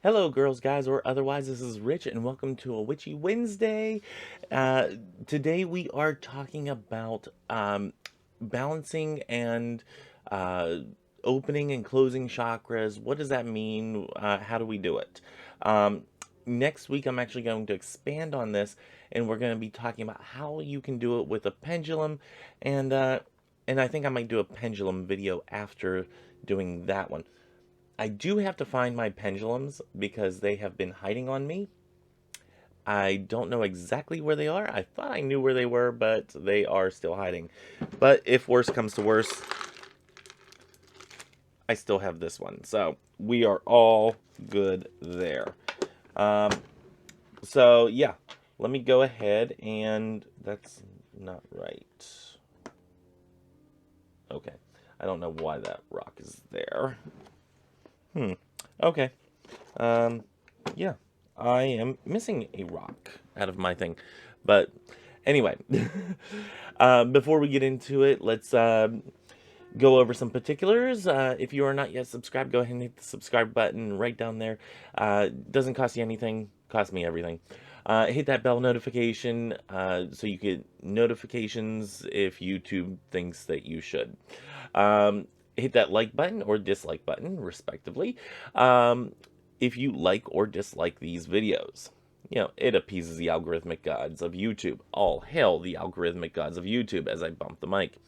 Hello, girls, guys, or otherwise. This is Rich, and welcome to a Witchy Wednesday. Uh, Today we are talking about balancing and uh, opening and closing chakras. What does that mean? How do we do it? Um, Next week, I'm actually going to expand on this, and we're going to be talking about how you can do it with a pendulum, and uh, and I think I might do a pendulum video after doing that one. I do have to find my pendulums because they have been hiding on me. I don't know exactly where they are. I thought I knew where they were, but they are still hiding. But if worse comes to worse, I still have this one. So we are all good there. Um, so yeah, let me go ahead and that's not right. Okay. I don't know why that rock is there. Okay. Um, yeah, I am missing a rock out of my thing. But anyway, before we get into it, let's go over some particulars. If you are not yet subscribed, go ahead and hit the subscribe button right down there. Doesn't cost you anything, costs me everything. Hit that bell notification so you get notifications if YouTube thinks that you should. Hit that like button or dislike button, respectively, if you like or dislike these videos. It appeases the algorithmic gods of YouTube. All hail the algorithmic gods of YouTube as I bump the mic.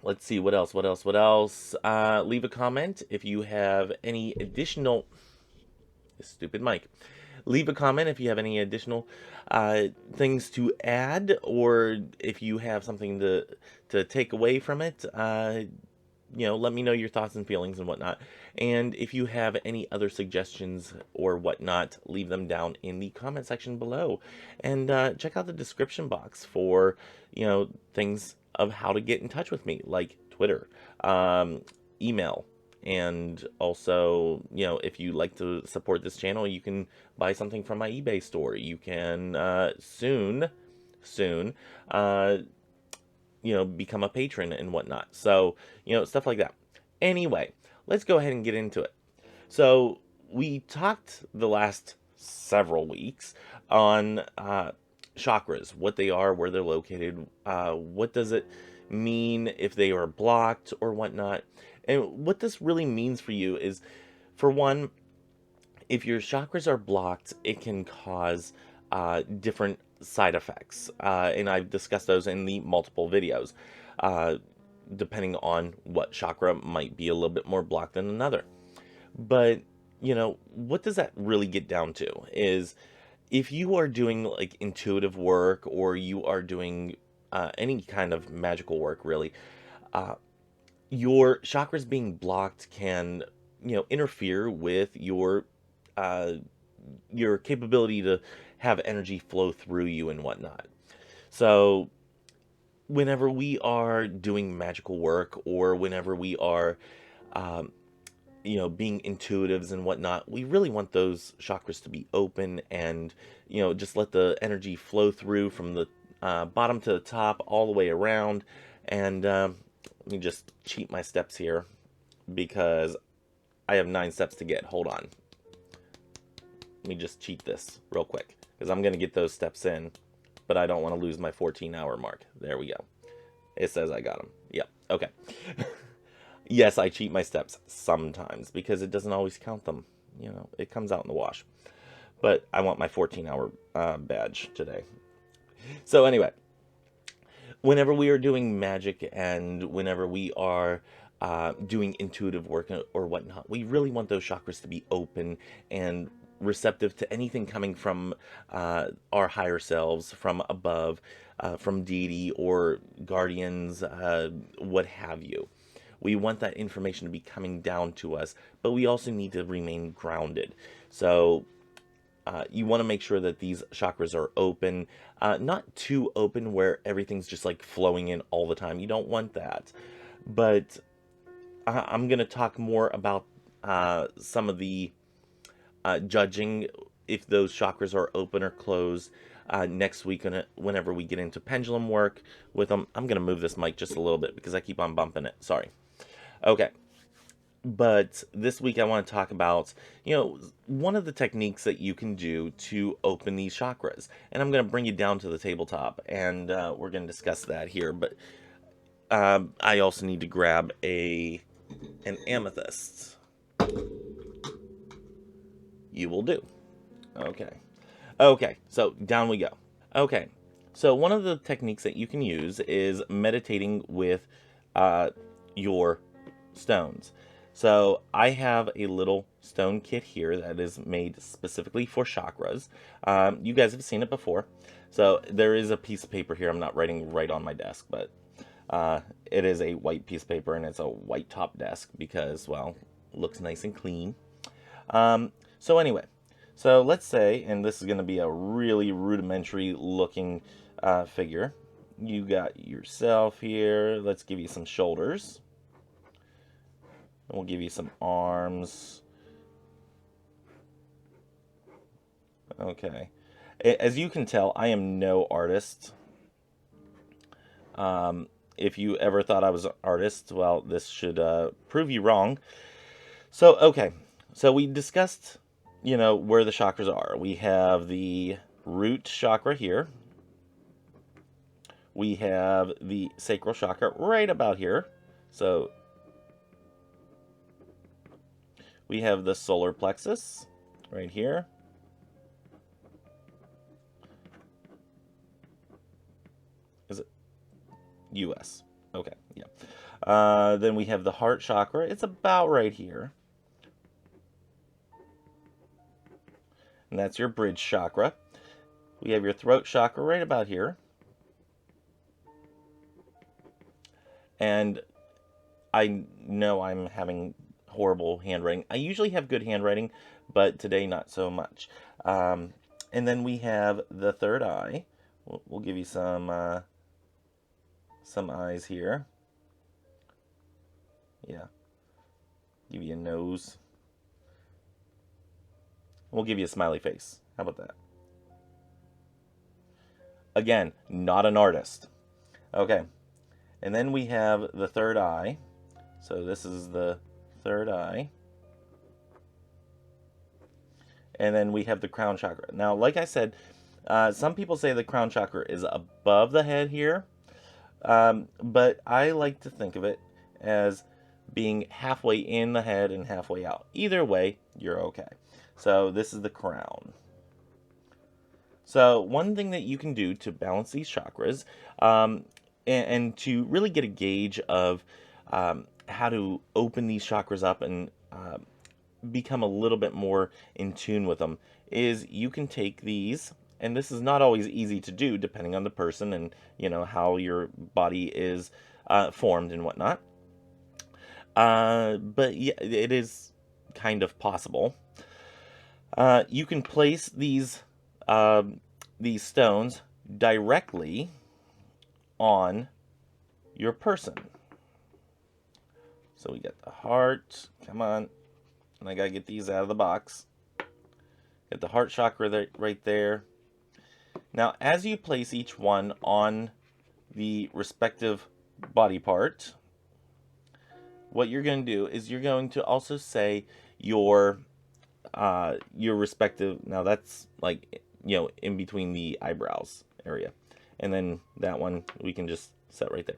Let's see, what else? Leave a comment if you have any additional... Stupid mic. Leave a comment if you have any additional things to add, or if you have something to take away from it. Let me know your thoughts and feelings and whatnot. And if you have any other suggestions or whatnot, leave them down in the comment section below. And check out the description box for, things of how to get in touch with me, like Twitter, email. And also, if you like to support this channel, you can buy something from my eBay store. You can soon, uh, become a patron and whatnot. So, stuff like that. Anyway, let's go ahead and get into it. So, we talked the last several weeks on chakras, what they are, where they're located, what does it mean if they are blocked or whatnot. And what this really means for you is, for one, if your chakras are blocked, it can cause different side effects. And I've discussed those in the multiple videos, depending on what chakra might be a little bit more blocked than another. But, what does that really get down to is if you are doing like intuitive work or you are doing any kind of magical work, really, your chakras being blocked can, interfere with uh, your capability to have energy flow through you and whatnot. So, whenever we are doing magical work or whenever we are, um, being intuitives and whatnot, we really want those chakras to be open and, just let the energy flow through from the bottom to the top all the way around. And let me just cheat my steps here because I have 9 steps to get. Hold on. Let me just cheat this real quick because I'm going to get those steps in, but I don't want to lose my 14-hour mark. There we go. It says I got them. Yep. Okay. Yes, I cheat my steps sometimes because it doesn't always count them. It comes out in the wash. But I want my 14-hour badge today. So anyway, whenever we are doing magic and whenever we are doing intuitive work or whatnot, we really want those chakras to be open and receptive to anything coming from our higher selves, from above, from deity or guardians, what have you. We want that information to be coming down to us, but we also need to remain grounded. So you want to make sure that these chakras are open, not too open where everything's just like flowing in all the time. You don't want that. But I'm going to talk more about some of the judging if those chakras are open or closed next week whenever we get into pendulum work with them. I'm going to move this mic just a little bit because I keep on bumping it. Sorry. Okay. But this week I want to talk about, one of the techniques that you can do to open these chakras. And I'm going to bring you down to the tabletop, and we're going to discuss that here. But I also need to grab an amethyst. You will do. Okay. Okay, so down we go. Okay, so one of the techniques that you can use is meditating with uh, your stones. So I have a little stone kit here that is made specifically for chakras. You guys have seen it before. So there is a piece of paper here. I'm not writing right on my desk, but it is a white piece of paper, and it's a white top desk because, well, it looks nice and clean. So anyway, so let's say, and this is going to be a really rudimentary looking figure. You got yourself here. Let's give you some shoulders. And we'll give you some arms. Okay. As you can tell, I am no artist. If you ever thought I was an artist, well, this should prove you wrong. So, okay. So we discussed, where the chakras are. We have the root chakra here. We have the sacral chakra right about here. So we have the solar plexus right here. Is it US? Okay, yeah. Then we have the heart chakra. It's about right here. And that's your bridge chakra. We have your throat chakra right about here. And I know I'm having horrible handwriting. I usually have good handwriting, but today not so much. And then we have the third eye. We'll give you some eyes here. Yeah. Give you a nose. We'll give you a smiley face. How about that? Again, not an artist. Okay. And then we have the third eye. So this is the third eye. And then we have the crown chakra. Now, like I said, some people say the crown chakra is above the head here. But I like to think of it as being halfway in the head and halfway out. Either way, you're okay. So this is the crown. So one thing that you can do to balance these chakras, and to really get a gauge of how to open these chakras up and become a little bit more in tune with them, is you can take these, and this is not always easy to do depending on the person and how your body is formed and whatnot. But yeah, it is kind of possible. You can place these stones directly on your person. So we got the heart. Come on. And I gotta get these out of the box. Got the heart chakra right there. Now, as you place each one on the respective body part, what you're going to do is you're going to also say your respective. Now that's like in between the eyebrows area, and then that one we can just set right there.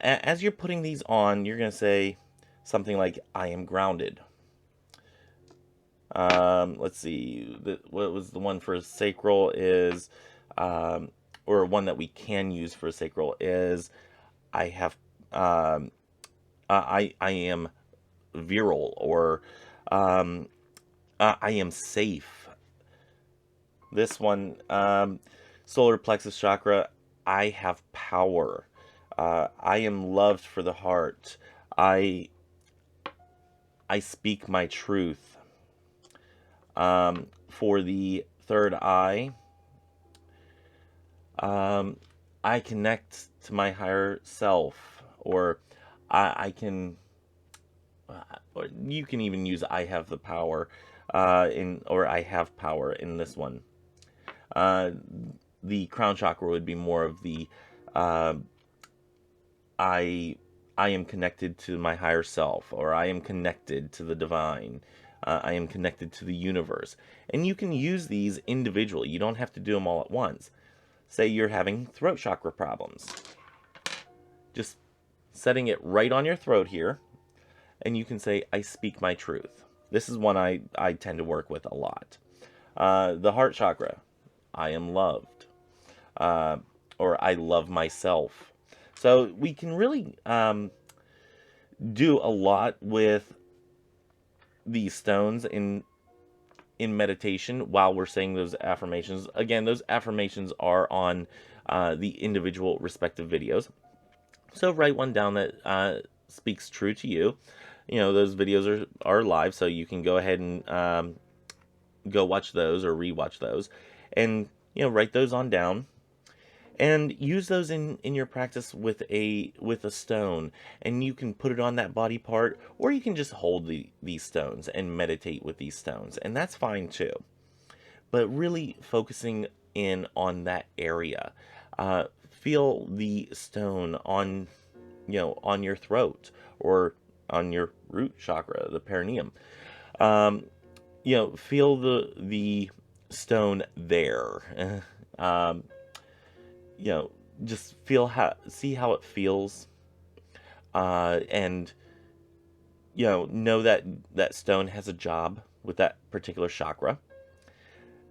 As you're putting these on, you're going to say something like, "I am grounded." Let's see. What was the one for sacral is, or one that we can use for sacral is, I have, I am virile, or I am safe. This one, solar plexus chakra, I have power. I am loved for the heart. I speak my truth. For the third eye, I connect to my higher self, or I can, or you can even use I have the power, or I have power in this one. The crown chakra would be more of the, I I am connected to my higher self, or I am connected to the divine. I am connected to the universe. And you can use these individually. You don't have to do them all at once. Say you're having throat chakra problems. Just setting it right on your throat here, and you can say, I speak my truth. This is one I tend to work with a lot. The heart chakra, I am loved. Uh, or I love myself. So we can really do a lot with these stones in meditation while we're saying those affirmations. Again, those affirmations are on the individual respective videos. So write one down that speaks true to you. You know, those videos are live, so you can go ahead and go watch those or rewatch those, and write those on down. And use those in your practice with a stone, and you can put it on that body part, or you can just hold these stones and meditate with these stones, and that's fine too. But really focusing in on that area, feel the stone on on your throat or on your root chakra, the perineum. Um, feel the stone there. um, you know, just see how it feels, and know that that stone has a job with that particular chakra.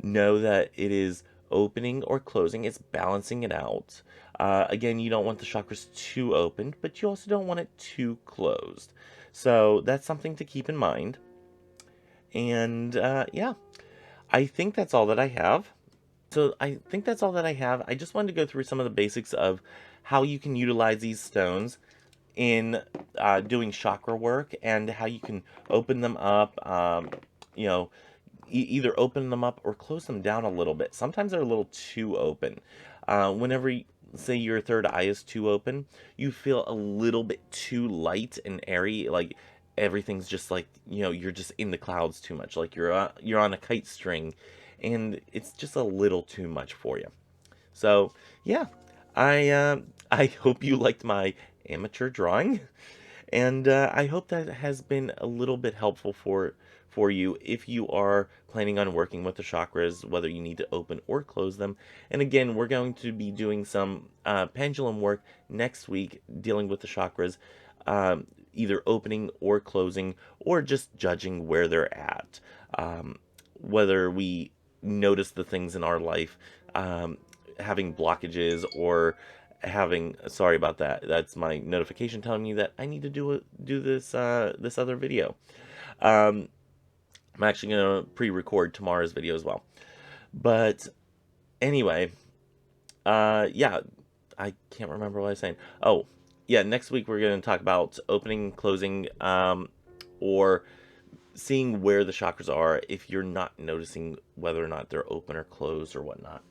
Know that it is opening or closing; it's balancing it out. Again, you don't want the chakras too opened, but you also don't want it too closed. So that's something to keep in mind. And yeah, I think that's all that I have. So I think that's all that I have. I just wanted to go through some of the basics of how you can utilize these stones in doing chakra work, and how you can open them up, you know, either open them up or close them down a little bit. Sometimes they're a little too open. Whenever, say, your third eye is too open, you feel a little bit too light and airy, like everything's just like, you're just in the clouds too much, like you're on a kite string, and it's just a little too much for you. So yeah, I hope you liked my amateur drawing, and I hope that has been a little bit helpful for you if you are planning on working with the chakras, whether you need to open or close them. And again, we're going to be doing some pendulum work next week, dealing with the chakras, either opening or closing, or just judging where they're at. Whether we notice the things in our life, having blockages, or having, sorry about that, that's my notification telling me that I need to do this this other video. um, I'm actually gonna pre-record tomorrow's video as well. But anyway, yeah, I can't remember what I was saying. Oh yeah, next week we're going to talk about opening, closing, or seeing where the chakras are if you're not noticing whether or not they're open or closed or whatnot.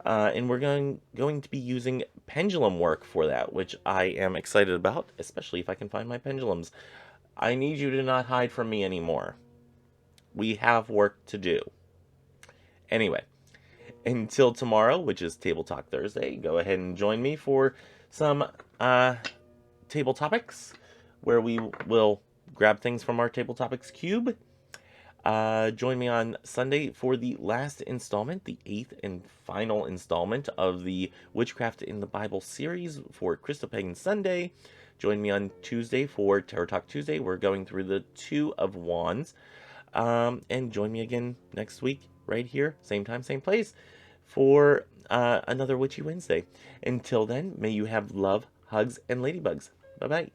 And we're going to be using pendulum work for that, which I am excited about, especially if I can find my pendulums. I need you to not hide from me anymore. We have work to do. Anyway, until tomorrow, which is Table Talk Thursday, go ahead and join me for some table topics, where we will grab things from our table topics cube. Join me on Sunday for the last installment, the 8th and final installment of the Witchcraft in the Bible series for Christo-Pagan Sunday. Join me on Tuesday for Tarot Talk Tuesday. We're going through the Two of Wands. And join me again next week, right here, same time, same place, for another Witchy Wednesday. Until then, may you have love, hugs, and ladybugs. Bye-bye.